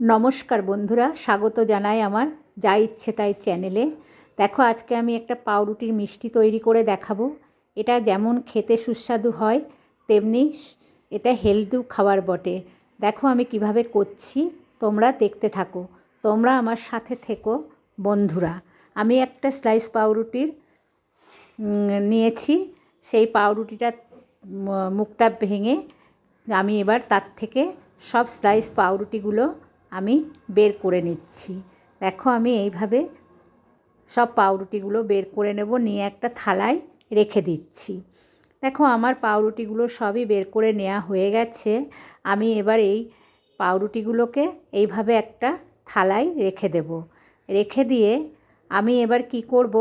নমস্কার বন্ধুরা, স্বাগত জানাই আমার যা ইচ্ছে তাই চ্যানেলে। দেখো, আজকে আমি একটা পাউরুটির মিষ্টি তৈরি করে দেখাবো। এটা যেমন খেতে সুস্বাদু হয়, তেমনি এটা হেলদিও খাবার বটে। দেখো আমি কিভাবে করছি, তোমরা দেখতে থাকো, তোমরা আমার সাথে থেকো বন্ধুরা। আমি একটা স্লাইস পাউরুটির নিয়েছি। সেই পাউরুটিটার মুখটা ভেঙে আমি এবার তার থেকে সব স্লাইস পাউরুটিগুলো আমি বের করে নিচ্ছি। দেখো আমি এইভাবে সব পাউরুটিগুলো বের করে নেব, নিয়ে একটা থালায় রেখে দিচ্ছি। দেখো আমার পাউরুটিগুলো সবই বের করে নেওয়া হয়ে গেছে। আমি এবার এই পাউরুটিগুলোকে এইভাবে একটা থালায় রেখে দেব। রেখে দিয়ে আমি এবার কি করব,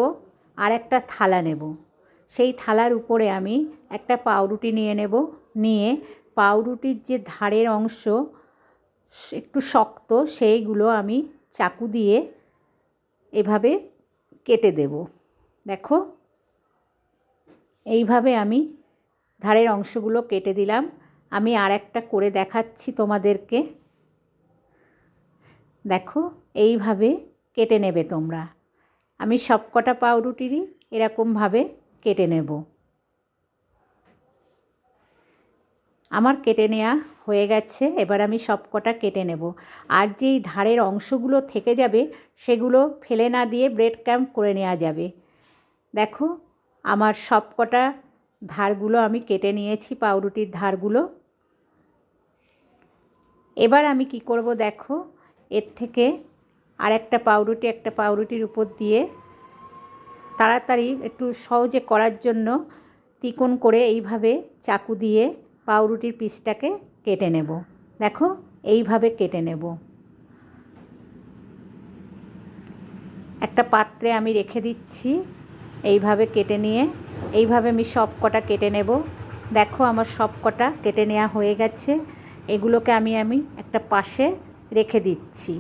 আর একটা থালা নেব। সেই থালার উপরে আমি একটা পাউরুটি নিয়ে নেব। নিয়ে পাউরুটির যে ধারের অংশ একটু শক্ত, সেইগুলো আমি চাকু দিয়ে এভাবে কেটে দেব। দেখো এইভাবে আমি ধারের অংশগুলো কেটে দিলাম। আমি আর একটা করে দেখাচ্ছি তোমাদেরকে। দেখো এইভাবে কেটে নেবে তোমরা। আমি সবকটা পাউরুটিরই এরকমভাবে কেটে নেব। আমার কেটে নেওয়া হয়ে গেছে। এবার আমি সবকটা কেটে নেব। আর যেই ধারের অংশগুলো থেকে যাবে সেগুলো ফেলে না দিয়ে ব্রেড ক্রাম্ব করে নেওয়া যাবে। দেখো আমার সবকটা ধারগুলো আমি কেটে নিয়েছি, পাউরুটির ধারগুলো। এবার আমি কি করব, দেখো এর থেকে আর একটা পাউরুটির উপর দিয়ে তাড়াতাড়ি একটু সহজে করার জন্য তিকোণ করে এইভাবে চাকু দিয়ে পাউরুটির পিসটাকে কেটে নেব। দেখো এইভাবে কেটে নেব। একটা পাত্রে আমি রেখে দিচ্ছি। এইভাবে কেটে নিয়ে এইভাবে আমি সব কটা কেটে নেব। দেখো আমার সব কটা কেটে নেওয়া হয়ে গেছে। এগুলোকে আমি একটা পাশে রেখে দিচ্ছি।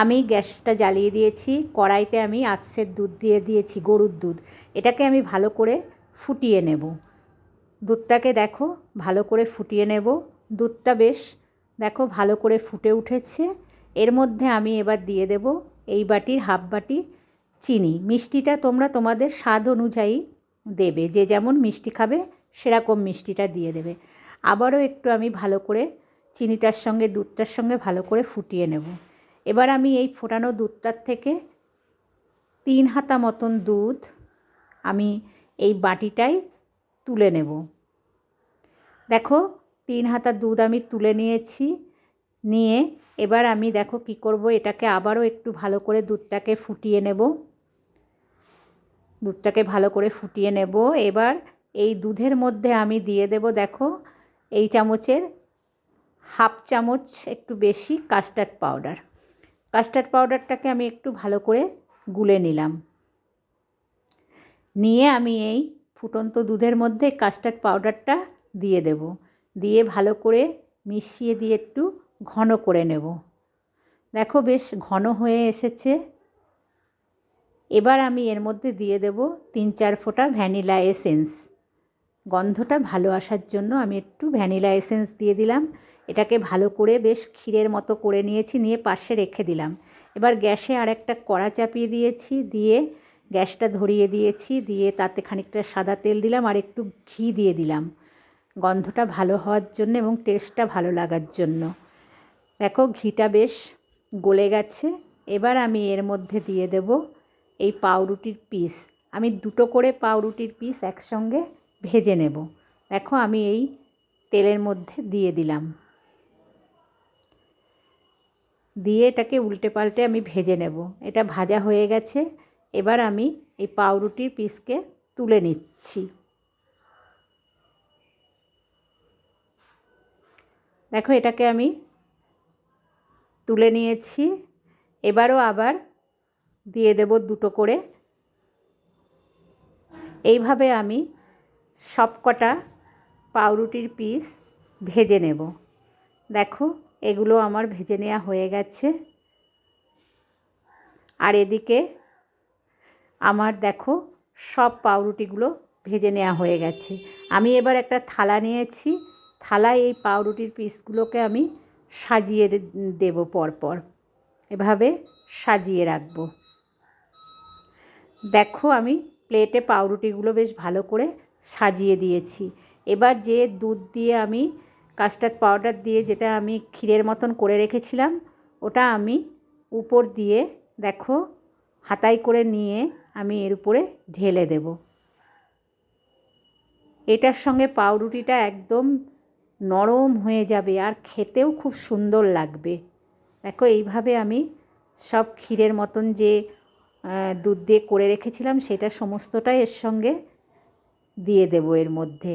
আমি গ্যাসটা জ্বালিয়ে দিয়েছি। কড়াইতে আমি আতসের দুধ দিয়ে দিয়েছি, গরুর দুধ। এটাকে আমি ভালো করে ফুটিয়ে নেব। দুধটাকে দেখো ভালো করে ফুটিয়ে নেব। দুধটা বেশ দেখো ভালো করে ফুটে উঠেছে। এর মধ্যে আমি এবার দিয়ে দেব এই বাটির হাফ বাটি চিনি। মিষ্টিটা তোমরা তোমাদের স্বাদ অনুযায়ী দেবে, যে যেমন মিষ্টি খাবে সেরকম মিষ্টিটা দিয়ে দেবে। আবারও একটু আমি ভালো করে চিনিটার সঙ্গে দুধটার সঙ্গে ভালো করে ফুটিয়ে নেব। এবার আমি এই ফোটানো দুধটার থেকে 3 হাতা মতন দুধ আমি এই বাটিটায় তুলে নেব। দেখো 3 হাতা দুধ আমি তুলে নিয়েছি। নিয়ে এবার আমি দেখো কি করব, এটাকে আবারও একটু ভালো করে দুধটাকে ফুটিয়ে নেব। দুধটাকে ভালো করে ফুটিয়ে নেব। এবার এই দুধের মধ্যে আমি দিয়ে দেব, দেখো এই চামচের হাফ চামচ একটু বেশি কাস্টার্ড পাউডার। কাস্টার্ড পাউডারটাকে আমি একটু ভালো করে গুলে নিলাম। নিয়ে আমি এই ফুটন্ত দুধের মধ্যে কাস্টার্ড পাউডারটা দিয়ে দেব। দিয়ে ভালো করে মিশিয়ে দিয়ে একটু ঘন করে নেব। দেখো বেশ ঘন হয়ে এসেছে। এবার আমি এর মধ্যে দিয়ে দেব 3-4 ফোঁটা ভ্যানিলা এসেন্স। গন্ধটা ভালো আসার জন্য আমি একটু ভ্যানিলা এসেন্স দিয়ে দিলাম। এটাকে ভালো করে বেশ ক্ষীরের মতো করে নিয়েছি, নিয়ে পাশে রেখে দিলাম। এবার গ্যাসে আর একটা কড়া চাপিয়ে দিয়েছি, দিয়ে গ্যাসটা ধরিয়ে দিয়েছি। দিয়ে তাতে খানিকটা সাদা তেল দিলাম আর একটু ঘি দিয়ে দিলাম, গন্ধটা ভালো হওয়ার জন্য এবং টেস্টটা ভালো লাগার জন্য। দেখো ঘিটা বেশ গলে গেছে। এবার আমি এর মধ্যে দিয়ে দেব এই পাউরুটির পিস। আমি 2টো করে পাউরুটির পিস একসঙ্গে ভেজে নেব। দেখো আমি এই তেলের মধ্যে দিয়ে দিলাম। দিয়ে এটাকে উল্টে পাল্টে আমি ভেজে নেব। এটা ভাজা হয়ে গেছে। এবার আমি এই পাউরুটির পিসকে তুলে নিচ্ছি। দেখো এটাকে আমি তুলে নিয়েছি। এবারও আবার দিয়ে দেব 2টো করে। এইভাবে আমি সবকটা পাউরুটির পিস ভেজে নেব। দেখো এগুলো আমার ভেজে নেওয়া হয়ে গেছে। আর এদিকে আমার দেখো সব পাউরুটিগুলো ভেজে নেওয়া হয়ে গেছে। আমি এবার একটা থালা নিয়েছি। থালায় এই পাউরুটির পিসগুলোকে আমি সাজিয়ে দেব পরপর, এভাবে সাজিয়ে রাখবো। দেখো আমি প্লেটে পাউরুটিগুলো বেশ ভালো করে সাজিয়ে দিয়েছি। এবার যে দুধ দিয়ে আমি কাস্টার্ড পাউডার দিয়ে যেটা আমি ক্ষীরের মতন করে রেখেছিলাম, ওটা আমি উপর দিয়ে দেখো হাতায় করে নিয়ে আমি এর উপরে ঢেলে দেব। এটার সঙ্গে পাউরুটিটা একদম নরম হয়ে যাবে আর খেতেও খুব সুন্দর লাগবে। দেখো এইভাবে আমি সব ক্ষীরের মতন যে দুধ দিয়ে করে রেখেছিলাম সেটা সমস্তটাই এর সঙ্গে দিয়ে দেব, এর মধ্যে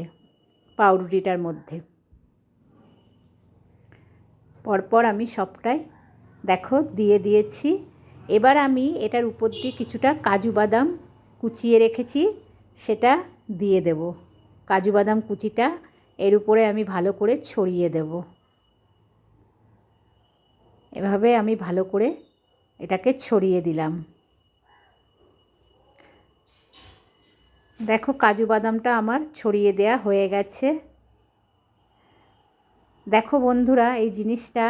পাউরুটিটার মধ্যে পরপর আমি সবটাই দেখো দিয়ে দিয়েছি। এবার আমি এটার উপর দিয়ে কিছুটা কাজু বাদাম কুচিয়ে রেখেছি সেটা দিয়ে দেব। কাজু বাদাম কুচিটা এর উপরে আমি ভালো করে ছড়িয়ে দেব। এভাবে আমি ভালো করে এটাকে ছড়িয়ে দিলাম। দেখো কাজু বাদামটা আমার ছড়িয়ে দেয়া হয়ে গেছে। দেখো বন্ধুরা, এই জিনিসটা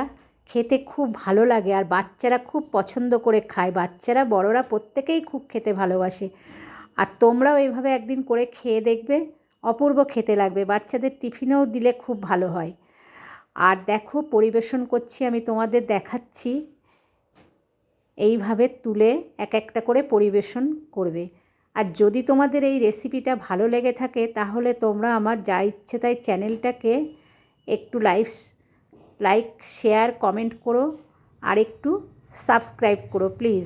খেতে খুব ভালো লাগে আর বাচ্চারা খুব পছন্দ করে খায়। বাচ্চারা বড়রা প্রত্যেকেই খুব খেতে ভালোবাসে। আর তোমরাও এইভাবে একদিন করে খেয়ে দেখবে, অপূর্ব খেতে লাগবে। বাচ্চাদের টিফিনেও দিলে খুব ভালো হয়। আর দেখো পরিবেশন করছি, আমি তোমাদের দেখাচ্ছি। এইভাবে তুলে এক একটা করে পরিবেশন করবে। আর যদি তোমাদের এই রেসিপিটা ভালো লেগে থাকে তাহলে তোমরা আমার যা ইচ্ছে তাই চ্যানেলটাকে একটু লাইক শেয়ার কমেন্ট করো আর একটু সাবস্ক্রাইব করো প্লিজ।